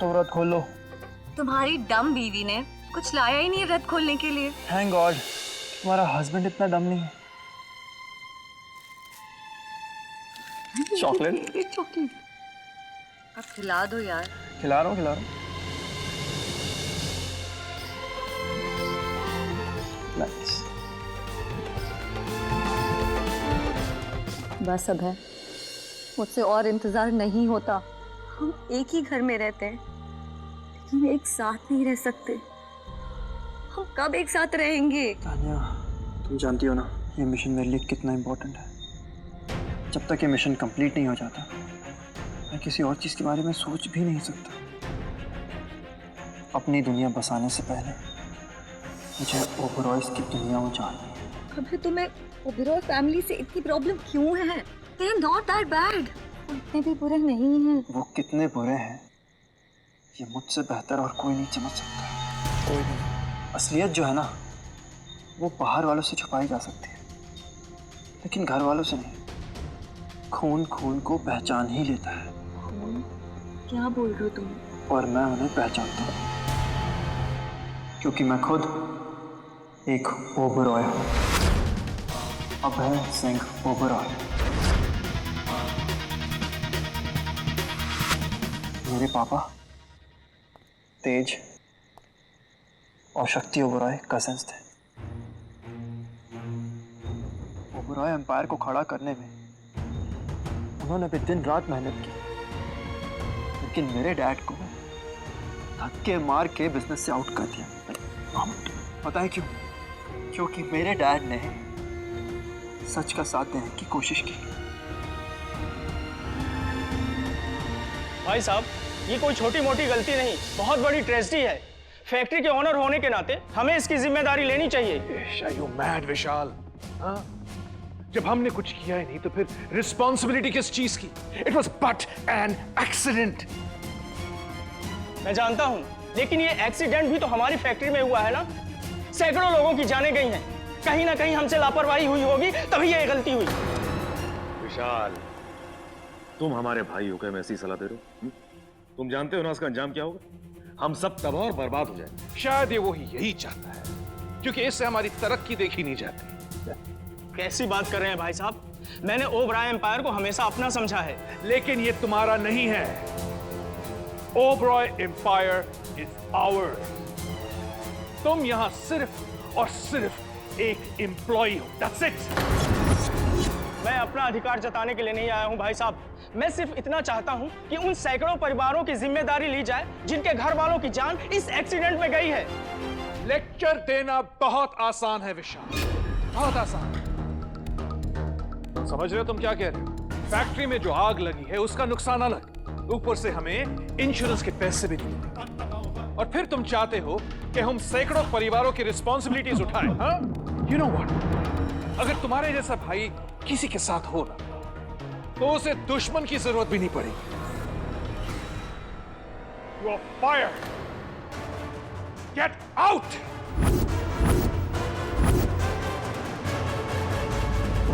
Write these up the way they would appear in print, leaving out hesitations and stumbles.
तो व्रत खोल लो। तुम्हारी डम बीवी ने कुछ लाया ही नहीं व्रत खोलने के लिए। थैंक गॉड तुम्हारा हस्बैंड इतना डम नहीं है। चॉकलेट चॉकलेट अब खिला दो यार। खिला रहा हूँ। नाइस। बस अब है, मुझसे और इंतजार नहीं होता। हम एक ही घर में रहते हैं लेकिन एक साथ नहीं रह सकते। हम कब एक साथ रहेंगे? तानिया तुम जानती हो ना ये मिशन मेरे लिए कितना इम्पोर्टेंट है। जब तक ये मिशन कंप्लीट नहीं हो जाता मैं किसी और चीज के बारे में सोच भी नहीं सकता। अपनी दुनिया बसाने से पहले मुझे ओबरॉयज की दुनिया में जाननी है। अबे तुम्हें ओबेरॉय फैमिली से इतनी प्रॉब्लम क्यों है? They are not that bad। वो इतने भी बुरे नहीं हैं। वो कितने बुरे हैं ये मुझसे बेहतर और कोई नहीं समझ सकता। कोई नहीं। असलियत जो है ना वो बाहर वालों से छुपाई जा सकती है लेकिन घर वालों से नहीं। खून खून को पहचान ही लेता है। खून? क्या बोल रहे हो तुम? और मैं उन्हें पहचानता हूँ क्योंकि मैं खुद एक ओबरॉय हूँ। अभय सिंह ओबरॉय। मेरे पापा तेज और शक्ति ओबरॉय कजिन्स थे। ओबरॉय एम्पायर को खड़ा करने में उन्होंने भी दिन रात मेहनत की लेकिन मेरे डैड को धक्के मार के बिजनेस से आउट कर दिया। पता है क्यों? क्योंकि मेरे डैड ने सच का साथ देने की कोशिश की। भाई साहब ये कोई छोटी मोटी गलती नहीं, बहुत बड़ी ट्रेजेडी है। फैक्ट्री के ओनर होने के नाते हमें इसकी जिम्मेदारी लेनी चाहिए। यू मैड विशाल? जब हमने कुछ किया ही नहीं तो फिर रिस्पॉन्सिबिलिटी किस चीज की? It was but an accident. मैं जानता हूं लेकिन ये एक्सीडेंट भी तो हमारी फैक्ट्री में हुआ है ना। सैकड़ों लोगों की जानें गई हैं। कहीं ना कहीं हमसे लापरवाही हुई होगी तभी ये गलती हुई। विशाल तुम हमारे भाई हो, मैं ऐसी सलाह दे रहे हो? तुम जानते हो ना उसका अंजाम क्या होगा? हम सब तबाह और बर्बाद हो जाए। शायद ये वही यही चाहता है क्योंकि इससे हमारी तरक्की देखी नहीं जाती। कैसी बात कर रहे हैं भाई साहब? मैंने ओबराय एम्पायर को हमेशा अपना समझा है। लेकिन ये तुम्हारा नहीं है। Oberoi empire is ours. तुम यहां सिर्फ और सिर्फ एक एम्प्लॉई हो। That's it. मैं अपना अधिकार जताने के लिए नहीं आया हूं भाई साहब। मैं सिर्फ इतना चाहता हूं कि उन सैकड़ों परिवारों की जिम्मेदारी ली जाए जिनके घर वालों की जान इस एक्सीडेंट में गई है। लेक्चर देना बहुत आसान है विशाल, बहुत आसान। समझ रहे हो तुम क्या कह रहे हो? फैक्ट्री में जो आग लगी है उसका नुकसान अलग, ऊपर से हमें इंश्योरेंस के पैसे भी नहीं मिलेंगे। और फिर तुम चाहते हो कि हम सैकड़ों परिवारों की रिस्पॉन्सिबिलिटीज उठाएं? हाँ? You know what? अगर तुम्हारे जैसा भाई किसी के साथ हो ना तो उसे दुश्मन की जरूरत भी नहीं पड़ेगी। You are fired. Get out.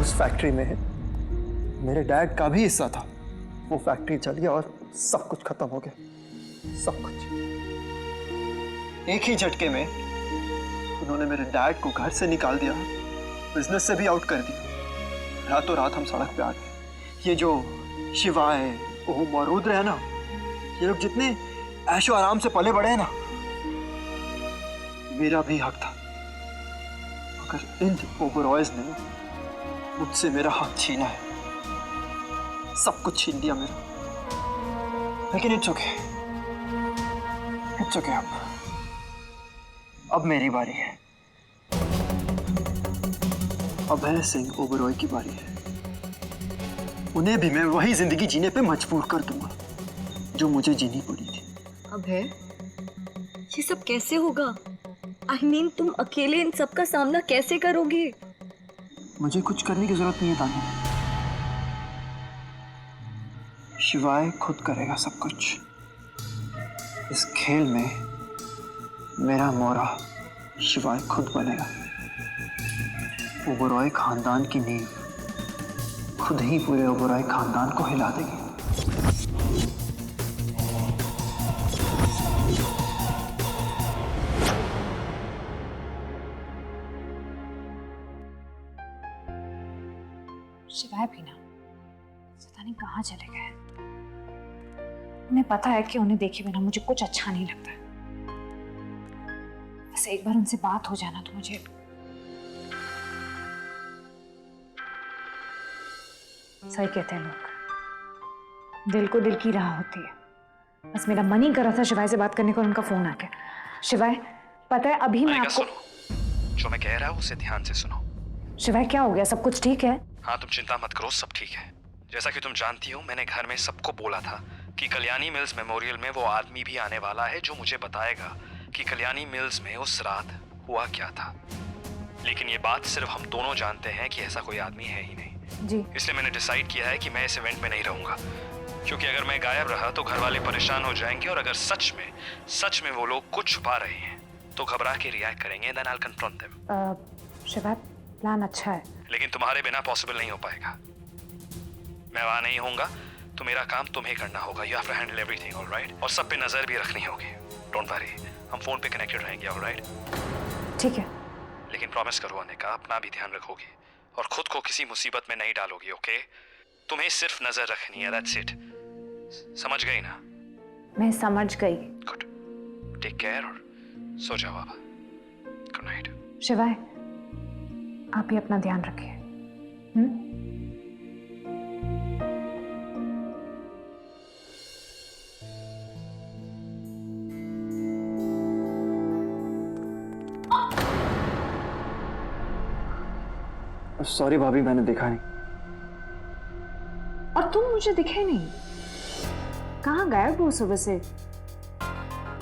उस फैक्ट्री में मेरे डैड का भी हिस्सा था। वो फैक्ट्री चली और सब कुछ खत्म हो गया। सब कुछ एक ही झटके में उन्होंने मेरे डैड को घर से निकाल दिया, बिजनेस से भी आउट कर दिया। रातों रात हम सड़क पे आ गए। ये जो शिवा है, ओम और रुद्र है ना, ये लोग जितने ऐशो आराम से पले बड़े हैं ना, मेरा भी हक था। मगर इन ओबरॉयज ने मुझसे मेरा हक छीना है, सब कुछ छीन दिया मेरा। लेकिन इट्स ओके, इट्स ओके। अब मेरी बारी है। अभय सिंह ओबरॉय की बारी है। उन्हें भी मैं वही जिंदगी जीने पे मजबूर कर दूंगा जो मुझे जीनी पड़ी थी। अभय ये सब कैसे होगा? I mean, तुम अकेले इन सब का सामना कैसे करोगे? मुझे कुछ करने की जरूरत नहीं है तानिया, शिवाय खुद करेगा सब कुछ। इस खेल में मेरा मोरा शिवाय खुद बनेगा। ओबरॉय खानदान की नींव खुद ही पूरे ओबरॉय खानदान को हिला देगी। शिवाय भी ना पता नहीं कहाँ चले गए। उन्हें पता है कि उन्हें देखे बिना मुझे कुछ अच्छा नहीं लगता। बस एक बार उनसे बात हो जाना तो मुझे सही कहते हैं लोग, दिल को दिल की राह होती है। बस मेरा मन ही कर रहा था शिवाय से बात करने को और उनका फोन आ गया। शिवाय पता है अभी मैं आपको सुनो, जो मैं कह रहा हूँ उसे ध्यान से सुनो। शिवाय क्या हो गया, सब कुछ ठीक है? हाँ तुम चिंता मत करो, सब ठीक है। जैसा कि तुम जानती हो मैंने घर में सबको बोला था कि कल्याणी मिल्स मेमोरियल में वो आदमी भी आने वाला है जो मुझे बताएगा कि कल्याणी मिल्स में उस रात हुआ क्या था। लेकिन ये बात सिर्फ हम दोनों जानते हैं कि ऐसा कोई आदमी है ही नहीं जी। इसलिए मैंने डिसाइड किया है कि मैं इस इवेंट में नहीं रहूंगा, क्योंकि अगर मैं गायब रहा तो घर वाले परेशान हो जाएंगे और अगर सच में वो लोग कुछ छुपा रहे हैं तो घबरा के रिएक्ट करेंगे। Then I will confront them. Shivaay plan अच्छा है लेकिन तुम्हारे बिना पॉसिबल नहीं हो पाएगा। मैं वहां नहीं होऊंगा तो मेरा काम तुम्हें करना होगा। You have to handle everything, alright? और सब पे नजर भी रखनी होगी। डोंट वरी, हम फोन पे कनेक्टेड रहेंगे, ऑलराइट? ठीक है। लेकिन प्रॉमिस करो अनिका, अपना भी ध्यान रखोगी और खुद को किसी मुसीबत में नहीं डालोगी, ओके? तुम्हें सिर्फ नजर रखनी है, दैट्स इट। समझ गई ना? मैं समझ गई। गुड, टेक केयर और सो जाओ बाबा। Good night. शिवाय आप भी अपना ध्यान रखिए। सॉरी भाभी, मैंने देखा नहीं। और तुम मुझे दिखे नहीं, कहाँ गायब हो सुबह से?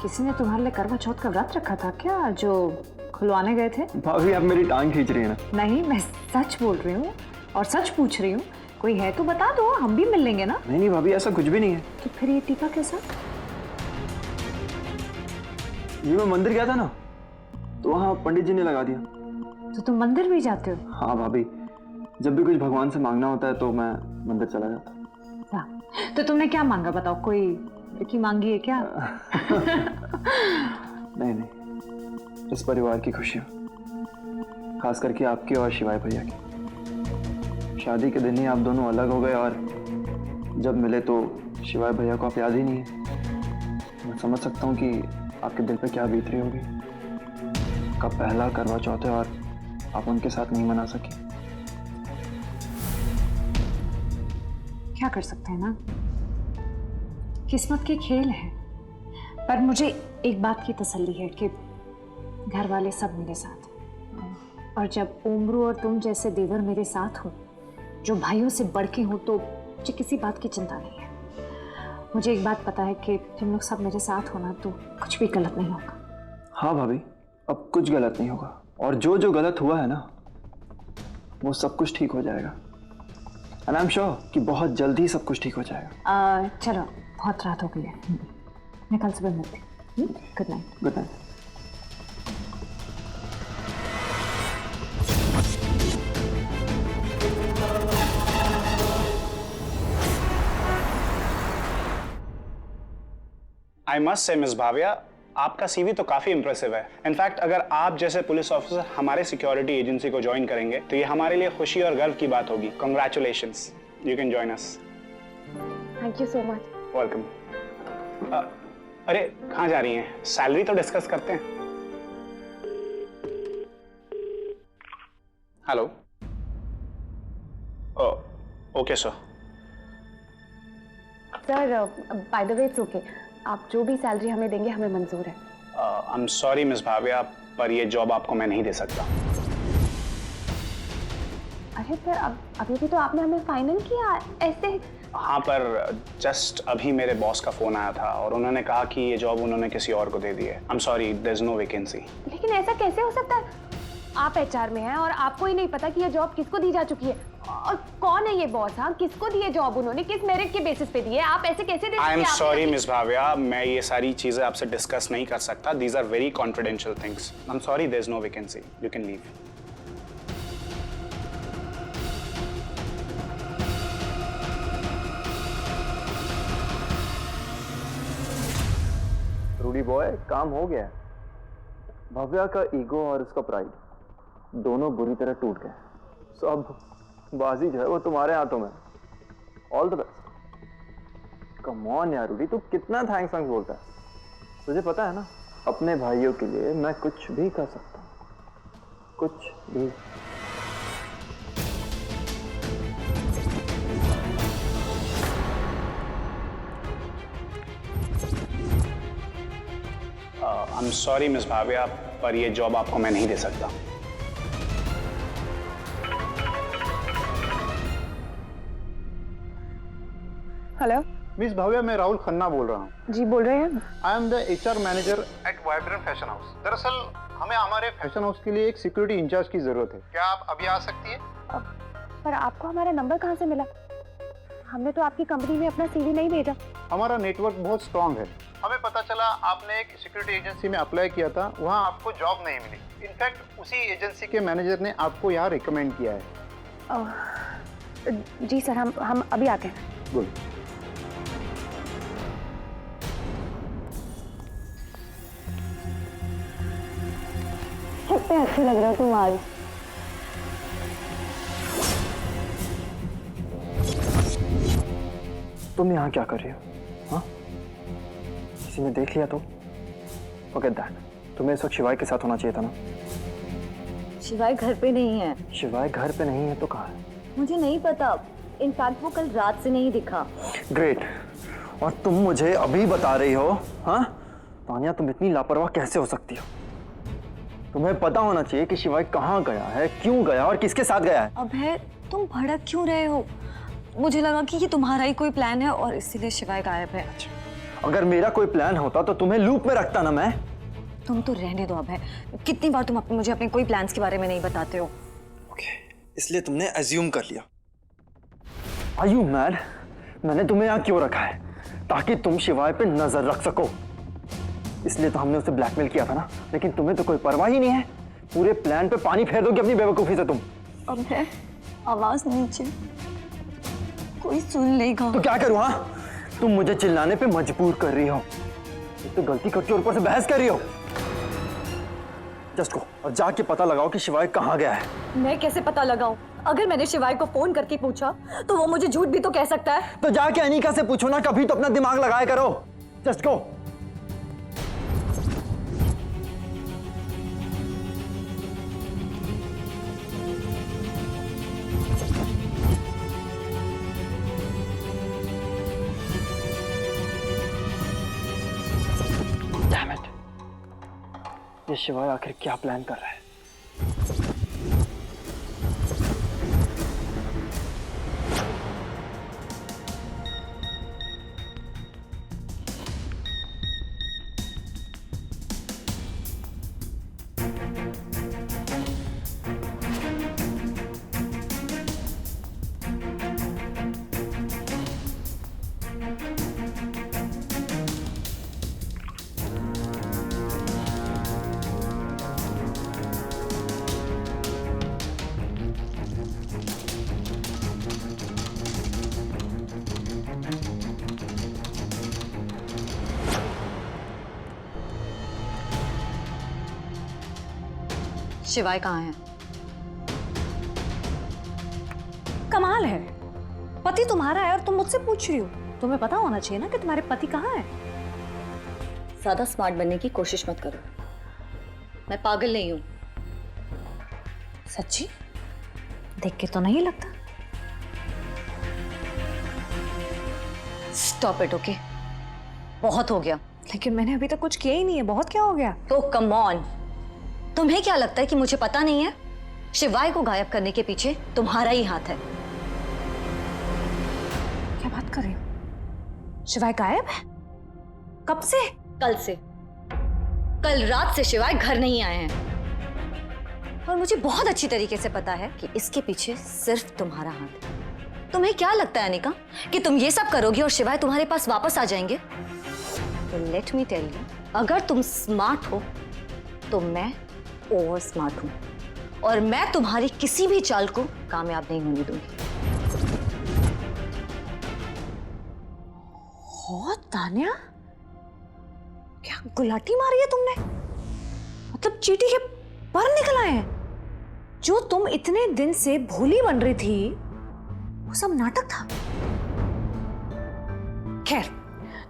किसी ने तुम्हारे लिए करवा चौथ का व्रत रखा था क्या जो खुलवाने गए थे? भाभी आप मेरी टांग खींच रही है ना? नहीं, मैं सच बोल रही हूँ और सच पूछ रही हूँ। कोई है तो बता दो, हम भी मिल लेंगे ना। नहीं भाभी, ऐसा कुछ भी नहीं है। तो फिर ये टीका कैसा? ये मैं मंदिर गया था ना, तो वहाँ पंडित जी ने लगा दिया। तो तुम मंदिर भी जाते हो? हाँ भाभी, जब भी कुछ भगवान से मांगना होता है तो मैं मंदिर चला जाता हूँ। वाह, तो तुमने क्या मांगा बताओ? कोई लड़की मांगी है क्या? नहीं, इस परिवार की खुशियाँ, खास करके आपकी और शिवाय भैया की। शादी के दिन ही आप दोनों अलग हो गए और जब मिले तो शिवाय भैया को आप याद ही नहीं है। मैं समझ सकता हूँ कि आपके दिल पे क्या बीत रही होगी। आपका पहला करवा चौथ है और आप उनके साथ नहीं मना सकी। क्या कर सकते हैं ना, किस्मत के खेल है। पर मुझे एक बात की तसल्ली है कि घर वाले सब मेरे साथ हैं। और जब उम्रू और तुम जैसे देवर मेरे साथ हो, जो भाइयों से बढ़ के हो, तो मुझे किसी बात की चिंता नहीं है। मुझे एक बात पता है कि तुम लोग सब मेरे साथ होना तो कुछ भी गलत नहीं होगा। हाँ भाभी, अब कुछ गलत नहीं होगा और जो जो गलत हुआ है ना, वो सब कुछ ठीक हो जाएगा। एंड आई एम श्योर कि बहुत जल्दी सब कुछ ठीक हो जाएगा। चलो, बहुत रात हो गई है, मैं कल सुबह मिलती हूँ। Good night. Good night. I must say miss Bhavya, आपका सीवी तो काफी इंप्रेसिव है। इनफैक्ट अगर आप जैसे पुलिस ऑफिसर हमारे सिक्योरिटी एजेंसी को ज्वाइन करेंगे तो ये हमारे लिए खुशी और गर्व की बात होगी। Congratulations, you can join us. Thank you so much. Welcome. अरे कहाँ जा रही हैं? सैलरी तो डिस्कस करते हैं। Hello. Okay sir. Sir by the way it's okay, आप जो भी सैलरी हमें देंगे हमें मंजूर है। I am sorry miss Bhavya, पर ये जॉब आपको मैं नहीं दे सकता। अरे सर अभी भी तो आपने हमें फाइनल किया ऐसे। हाँ, पर जस्ट अभी मेरे बॉस का फोन आया था और उन्होंने कहा कि ये जॉब उन्होंने किसी और को दे दी है। I am sorry, there is no vacancy. लेकिन ऐसा कैसे हो सकता है? आप एचआर में हैं और आपको ही नहीं पता कि ये जॉब किसको दी जा चुकी है और कौन है ये बॉस? हाँ, किसको दी है जॉब? उन्होंने किस मेरिट के बेसिस पे दी है? आप ऐसे कैसे दे सकते हैं? I am sorry miss Bhavya, मैं ये सारी चीजें आपसे डिस्कस नहीं कर सकता। These are very confidential things. I am sorry, there is no vacancy, you can leave. Rudy boy, काम हो गया है। भव्या का ईगो और उसका प्राइड दोनों बुरी तरह टूट गए। सो अब बाजी जो है वो तुम्हारे हाथों में। All the best. Come on यार रूडी, तू कितना थैंक्स बोलता है। तुझे पता है ना, अपने भाइयों के लिए मैं कुछ भी कर सकता हूँ, कुछ भी। आई एम सॉरी मिस भाविया, पर ये जॉब आपको मैं नहीं दे सकता। हेलो मिस भाविया, मैं राहुल खन्ना बोल रहा हूँ। जी, बोल रहे हैं। I am the HR manager eight vibrant fashion house. दरअसल हमें हमारे फैशन हाउस के लिए एक सिक्योरिटी इंचार्ज की जरूरत है। क्या आप अभी आ सकती है? पर आपको हमारा नंबर कहाँ से मिला? हमने तो आपकी कंपनी में अपना CV नहीं भेजा। हमारा नेटवर्क बहुत स्ट्रांग है। हमें पता चला आपने एक सिक्योरिटी एजेंसी में अप्लाई किया था, वहाँ आपको जॉब नहीं मिली। इनफैक्ट उसी एजेंसी के मैनेजर ने आपको यहाँ रिकमेंड किया है। जी सर, हम अभी आते हैं। गुड। कितने अच्छे लग रहे हो तुम आज। तुम यहाँ क्या कर रही हो? हाँ, किसी ने देख लिया तो? Forget that. तुम्हें इस वक्त शिवाय के साथ होना चाहिए था ना। शिवाय घर पे नहीं है। शिवाय घर पे नहीं है तो कहाँ है? मुझे नहीं पता, इनफैक्ट वो कल रात से नहीं दिखा। ग्रेट। और तुम मुझे अभी बता रही हो? हाँ तानिया, तुम इतनी लापरवाह कैसे हो सकती हो? तुम्हें पता होना चाहिए कि शिवाय कहाँ गया है, क्यों गया और किसके साथ गया है। अभय, तुम भड़क क्यों रहे हो? मुझे लगा कि ये तुम्हारा ही कोई प्लान है और इसीलिए शिवाय गायब है। अगर मेरा कोई प्लान होता तो तुम्हें लूप में रखता ना मैं। तुम तो रहने दो अभय, कितनी बार तुम मुझे अपने कोई प्लान्स के बारे में नहीं बताते हो। ओके, इसलिए तुमने अज्यूम कर लिया। Are you mad? मैंने तुम्हें यहाँ क्यों रखा है? ताकि तुम शिवाय पे नजर रख सको। इसलिए तो हमने उसे ब्लैकमेल किया था ना। लेकिन तुम्हें तो कोई परवाह ही नहीं है। पूरे प्लान पे पानी फेर दोगे अपनी बेवकूफी से तुम। अभय, आवाज नीचे, कोई सुन लेगा तो क्या करूँ? हाँ, तुम मुझे चिल्लाने पे मजबूर कर रही हो। एक तो गलती करके ऊपर से बहस कर रही हो। जस्ट गो और जाके पता लगाओ कि शिवाय कहाँ गया है। मैं कैसे पता लगाऊं? अगर मैंने शिवाय को फोन करके पूछा तो वो मुझे झूठ भी तो कह सकता है। तो जाके अनीका से पूछो ना, कभी तो अपना दिमाग लगाया करो। Just go. Damn it! ये शिवाय आखिर क्या प्लान कर रहा है? शिवाय कहाँ है? कमाल है, पति तुम्हारा है और तुम मुझसे पूछ रही हो। तुम्हें पता होना चाहिए ना कि तुम्हारे पति कहाँ है। ज्यादा स्मार्ट बनने की कोशिश मत करो, मैं पागल नहीं हूं। सच्ची? देख के तो नहीं लगता। Stop it, okay? बहुत हो गया। लेकिन मैंने अभी तक कुछ किया ही नहीं है। बहुत क्या हो गया? तो कम ऑन, तुम्हें क्या लगता है कि मुझे पता नहीं है? शिवाय को गायब करने के पीछे तुम्हारा ही हाथ है। क्या बात कर रही हो? शिवाय गायब है? कब से? कल से। कल रात से शिवाय घर नहीं आए हैं और मुझे बहुत अच्छी तरीके से पता है कि इसके पीछे सिर्फ तुम्हारा हाथ है। तुम्हें क्या लगता है अनिका कि तुम ये सब करोगी और शिवाय तुम्हारे पास वापस आ जाएंगे? तो लेट मी टेल यू, अगर तुम स्मार्ट हो तो मैं ओवर स्मार्ट हूं और मैं तुम्हारी किसी भी चाल को कामयाब नहीं होने दूंगी। हो तान्या, क्या गुलाटी मारी है तुमने? मतलब चीटी के पर निकल आए हैं? जो तुम इतने दिन से भोली बन रही थी वो सब नाटक था। खैर,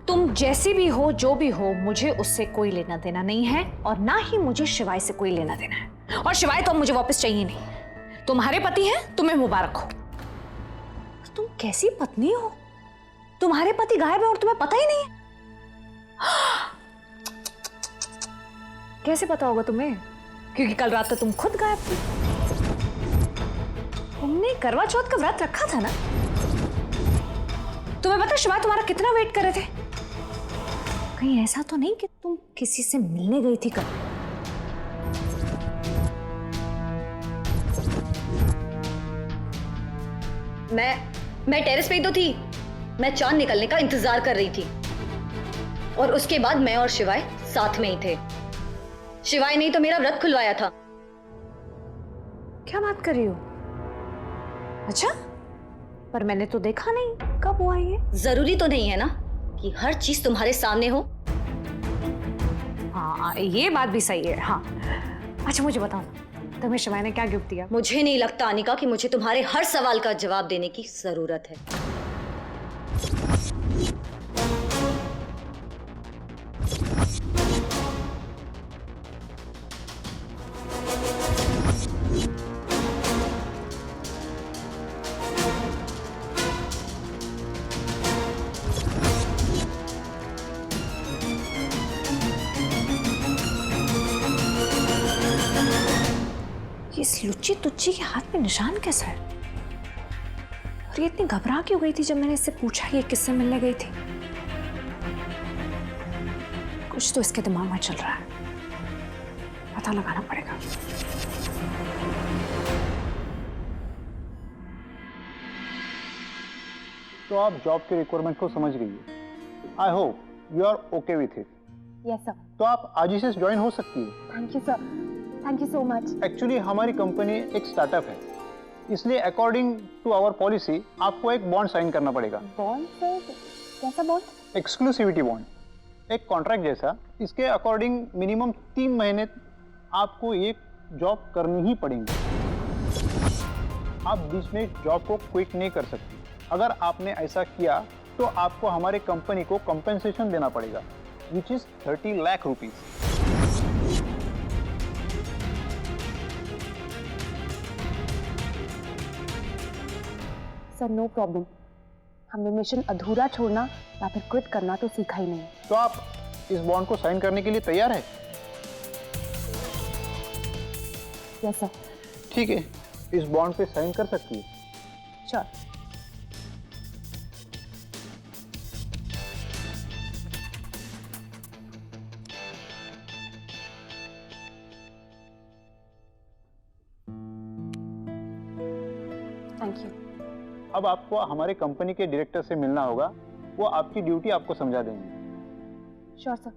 तुम जैसी भी हो, जो भी हो, मुझे उससे कोई लेना देना नहीं है और ना ही मुझे शिवाय से कोई लेना देना है। और शिवाय तो मुझे वापस चाहिए नहीं। तुम्हारे पति हैं, तुम्हें मुबारक हो। तुम कैसी पत्नी हो? तुम्हारे पति गायब है और तुम्हें पता ही नहीं है। कैसे पता होगा तुम्हें? क्योंकि कल रात तो तुम खुद गायब थी। तुमने करवा चौथ का व्रत रखा था ना? तुम्हें पता शिवाय तुम्हारा कितना वेट कर रहे थे? कहीं ऐसा तो नहीं कि तुम किसी से मिलने गई थी कल? मैं टेरेस पे ही तो थी। मैं चांद निकलने का इंतजार कर रही थी और उसके बाद मैं और शिवाय साथ में ही थे। शिवाय ने ही तो मेरा व्रत खुलवाया था। क्या बात कर रही हो? अच्छा, पर मैंने तो देखा नहीं। कब हुआ ये? जरूरी तो नहीं है ना कि हर चीज तुम्हारे सामने हो। हाँ, ये बात भी सही है। हाँ, अच्छा मुझे बताओ, तुम्हें शिवाय ने क्या गिफ्ट दिया? मुझे नहीं लगता अनिका कि मुझे तुम्हारे हर सवाल का जवाब देने की जरूरत है। इस लुच्ची तुच्ची के हाथ में निशान कैसा है? और ये इतनी घबरा क्यों गई थी जब मैंने इससे पूछा ये किससे मिलने गई थी? कुछ तो इसके दिमाग में चल रहा है, पता लगाना पड़ेगा। तो आप जॉब के रिक्वायरमेंट को समझ गई है। I hope you are okay with it. Yes sir. तो आप आज ही से ज्वाइन हो सकती है। Thank you sir, thank you so much. Actually हमारी कंपनी एक स्टार्टअप है, इसलिए अकॉर्डिंग टू आवर पॉलिसी आपको एक बॉन्ड साइन करना पड़ेगा। Bond sir? कैसा बॉन्ड? एक्सक्लूसिविटी बॉन्ड, एक कॉन्ट्रैक्ट जैसा। इसके अकॉर्डिंग मिनिमम 3 महीने आपको एक जॉब करनी ही पड़ेगी। आप बीच में जॉब को क्विट नहीं कर सकती। अगर आपने ऐसा किया तो आपको हमारे कंपनी को कंपेंसेशन देना पड़ेगा, which is 30 lakh rupees. Sir no problem, हमने मिशन अधूरा छोड़ना या फिर क्विट करना तो सीखा ही नहीं। तो आप इस बॉन्ड को साइन करने के लिए तैयार है? Yes sir. ठीक है, इस बॉन्ड पे साइन कर सकती है। श्योर। Thank you. अब आपको हमारे कंपनी के डायरेक्टर से मिलना होगा, वो आपकी ड्यूटी आपको समझा देंगे। Sure sir.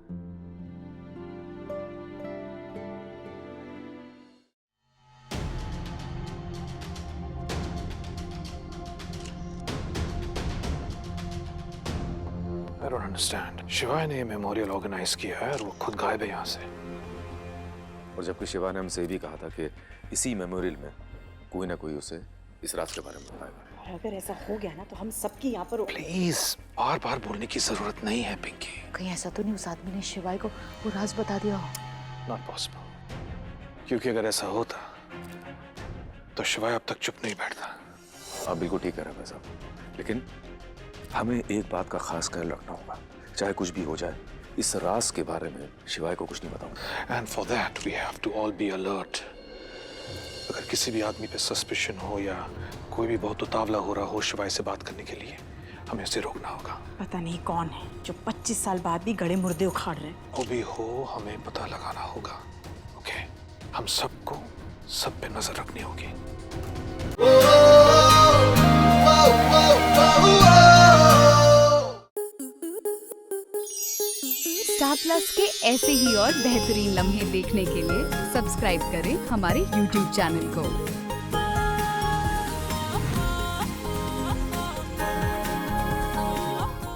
I don't understand. शिवाय ने मेमोरियल ऑर्गेनाइज किया है और वो खुद गायब है यहाँ से। और जबकि शिवा ने हमसे भी कहा था कि इसी मेमोरियल में कोई ना कोई उसे इस राज के बारे में बताएगा। और अगर ऐसा हो गया ना तो हम सबकी यहाँ पर प्लीज बार बार बोलने की जरूरत नहीं है पिंकी। कहीं ऐसा तो नहीं उस आदमी ने शिवाय को वो राज बता दिया हो? नॉट पॉसिबल, क्योंकि अगर ऐसा होता तो शिवाय अब तक चुप नहीं बैठता। आप बिल्कुल ठीक कह रहे हैं भाई साहब, लेकिन हमें एक बात का खास ख्याल रखना होगा, चाहे कुछ भी हो जाए इस राज के बारे में शिवाय को कुछ नहीं बताऊंगा। And for that we have to all be alert. अगर किसी भी आदमी पे सस्पिशन हो या कोई भी बहुत उतावला हो रहा हो शिवाय से बात करने के लिए, हमें उसे रोकना होगा। पता नहीं कौन है जो 25 साल बाद भी गड़े मुर्दे उखाड़ रहे। वो भी हो, हमें पता लगाना होगा। ओके, हम सबको सब पे नजर रखनी होगी। स्टार प्लस के ऐसे ही और बेहतरीन लम्हे देखने के लिए सब्सक्राइब करें हमारे YouTube चैनल को।